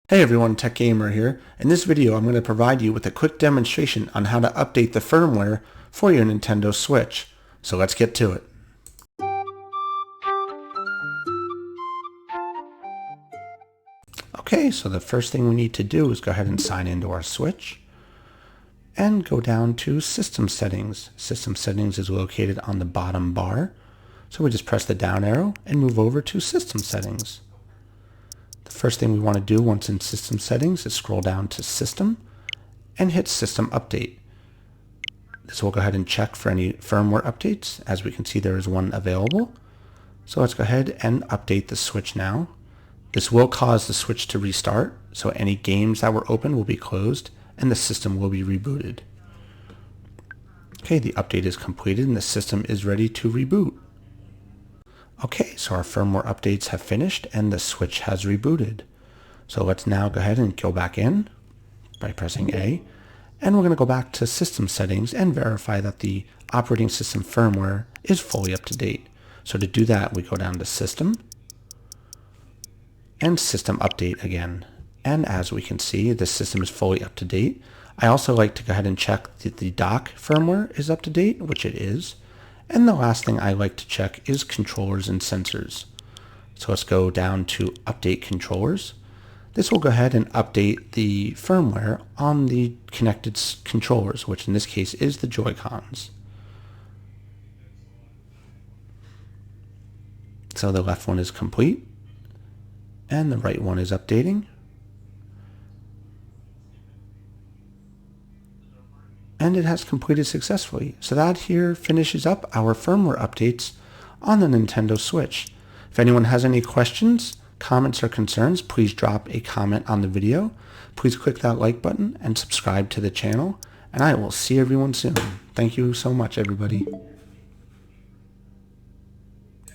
Hey everyone, Tech Gamer here. In this video I'm going to provide you with a quick demonstration on how to update the firmware for your Nintendo Switch. So let's get to it. Okay, so the first thing we need to do is go ahead and sign into our Switch and go down to System Settings. System Settings is located on the bottom bar. So we just press the down arrow and move over to System Settings. The first thing we want to do once in System Settings is scroll down to System and hit System Update. This will go ahead and check for any firmware updates. As we can see, there is one available. So let's go ahead and update the Switch now. This will cause the Switch to restart, so any games that were open will be closed and the system will be rebooted. Okay, the update is completed and the system is ready to reboot. Okay, so our firmware updates have finished and the Switch has rebooted. So let's now go ahead and go back in by pressing A. And we're going to go back to System Settings and verify that the operating system firmware is fully up to date. So to do that, we go down to System and System Update again. And as we can see, the system is fully up to date. I also like to go ahead and check that the dock firmware is up to date, which it is. And the last thing I like to check is controllers and sensors. So let's go down to Update Controllers. This will go ahead and update the firmware on the connected controllers, which in this case is the Joy-Cons. So the left one is complete, and the right one is updating. And it has completed successfully. So that here finishes up our firmware updates on the Nintendo Switch. If anyone has any questions, comments, or concerns, please drop a comment on the video. Please click that like button and subscribe to the channel. And I will see everyone soon. Thank you so much, everybody.